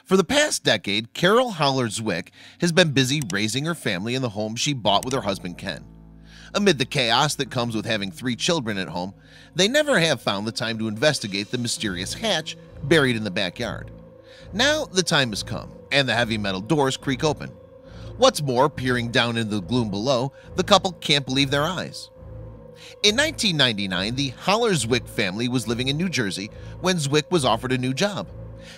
For the past decade, Carol Howler Zwick has been busy raising her family in the home she bought with her husband Ken. Amid the chaos that comes with having 3 children at home, they never have found the time to investigate the mysterious hatch buried in the backyard. Now the time has come, and the heavy metal doors creak open. What's more, peering down into the gloom below, the couple can't believe their eyes. In 1999, the Howler Zwick family was living in New Jersey when Zwick was offered a new job.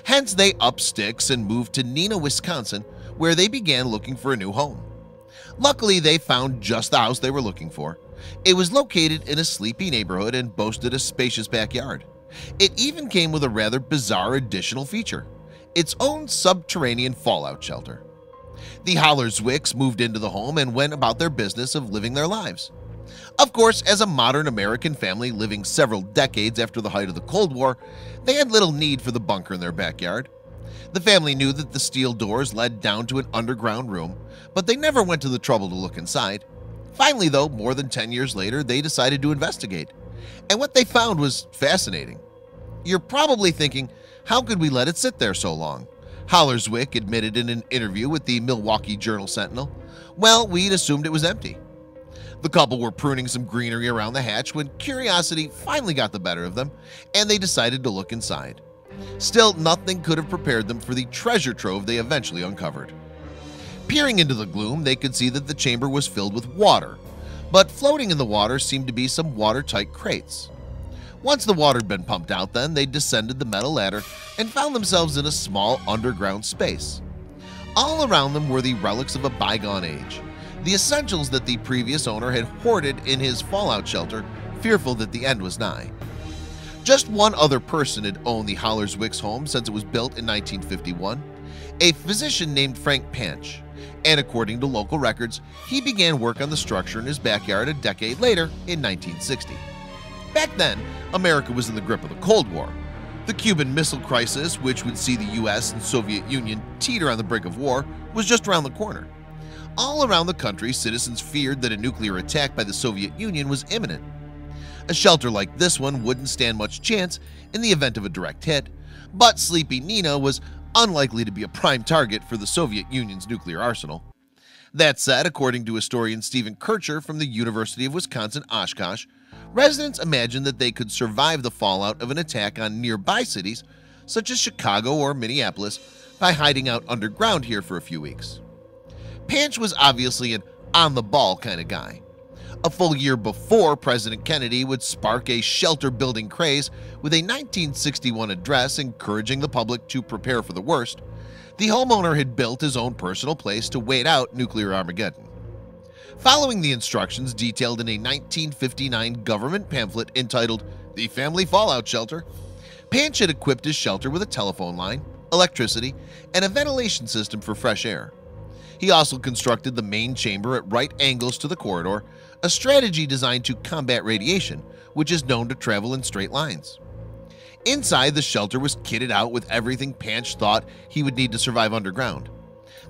Hence, they upped sticks and moved to Neenah, Wisconsin, where they began looking for a new home. Luckily, they found just the house they were looking for. It was located in a sleepy neighborhood and boasted a spacious backyard. It even came with a rather bizarre additional feature: its own subterranean fallout shelter. The Howler Zwicks moved into the home and went about their business of living their lives. Of course, as a modern American family living several decades after the height of the Cold War, they had little need for the bunker in their backyard. The family knew that the steel doors led down to an underground room, but they never went to the trouble to look inside. Finally, though, more than 10 years later, they decided to investigate. And what they found was fascinating. You're probably thinking, how could we let it sit there so long? Howler Zwick admitted in an interview with the Milwaukee Journal-Sentinel, "Well, we'd assumed it was empty." The couple were pruning some greenery around the hatch when curiosity finally got the better of them, and they decided to look inside. Still, nothing could have prepared them for the treasure trove they eventually uncovered. Peering into the gloom, they could see that the chamber was filled with water, but floating in the water seemed to be some watertight crates. Once the water had been pumped out, then they descended the metal ladder and found themselves in a small underground space. All around them were the relics of a bygone age, the essentials that the previous owner had hoarded in his fallout shelter, fearful that the end was nigh. Just one other person had owned the Howler Zwick's home since it was built in 1951, a physician named Frank Panch, and according to local records, he began work on the structure in his backyard a decade later in 1960. Back then, America was in the grip of the Cold War. The Cuban Missile Crisis, which would see the US and Soviet Union teeter on the brink of war, was just around the corner. All around the country, citizens feared that a nuclear attack by the Soviet Union was imminent. A shelter like this one wouldn't stand much chance in the event of a direct hit, but sleepy Neenah was unlikely to be a prime target for the Soviet Union's nuclear arsenal. That said, according to historian Stephen Kircher from the University of Wisconsin-Oshkosh, residents imagined that they could survive the fallout of an attack on nearby cities such as Chicago or Minneapolis by hiding out underground here for a few weeks. Panch was obviously an on-the-ball kind of guy. A full year before President Kennedy would spark a shelter-building craze with a 1961 address encouraging the public to prepare for the worst, the homeowner had built his own personal place to wait out nuclear Armageddon. Following the instructions detailed in a 1959 government pamphlet entitled "The Family Fallout Shelter," Panch had equipped his shelter with a telephone line, electricity, and a ventilation system for fresh air. He also constructed the main chamber at right angles to the corridor, a strategy designed to combat radiation, which is known to travel in straight lines. Inside, the shelter was kitted out with everything Panch thought he would need to survive underground.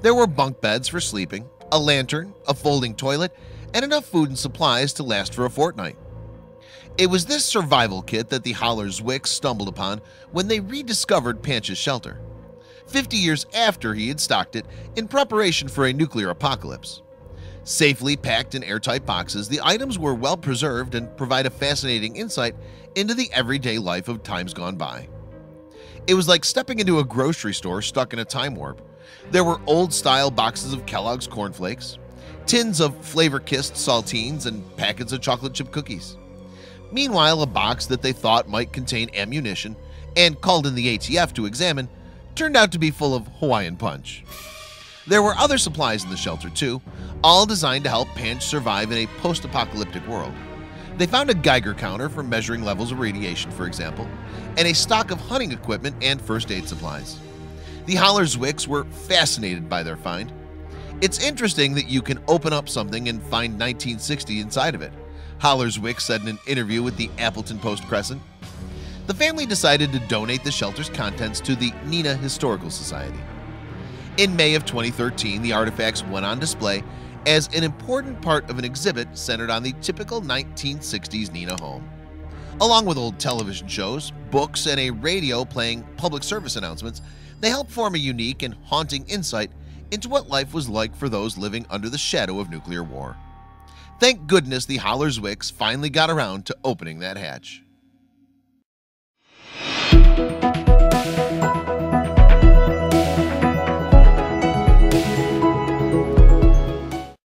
There were bunk beds for sleeping, a lantern, a folding toilet, and enough food and supplies to last for a fortnight. It was this survival kit that the Howler Zwicks stumbled upon when they rediscovered Panch's shelter, 50 years after he had stocked it in preparation for a nuclear apocalypse. Safely packed in airtight boxes, the items were well preserved and provide a fascinating insight into the everyday life of times gone by. It was like stepping into a grocery store stuck in a time warp. There were old-style boxes of Kellogg's cornflakes, tins of flavor-kissed saltines, and packets of chocolate chip cookies. Meanwhile, a box that they thought might contain ammunition and called in the ATF to examine turned out to be full of Hawaiian punch. There were other supplies in the shelter too, all designed to help Panch survive in a post-apocalyptic world. They found a Geiger counter for measuring levels of radiation, for example, and a stock of hunting equipment and first aid supplies. The Howler Zwicks were fascinated by their find. It's interesting that you can open up something and find 1960 inside of it, Howler Zwick said in an interview with the Appleton Post-Crescent. The family decided to donate the shelter's contents to the Neenah Historical Society. In May of 2013, the artifacts went on display as an important part of an exhibit centered on the typical 1960s Neenah home. Along with old television shows, books, and a radio playing public service announcements, they help form a unique and haunting insight into what life was like for those living under the shadow of nuclear war. Thank goodness the Holler Zwicks finally got around to opening that hatch.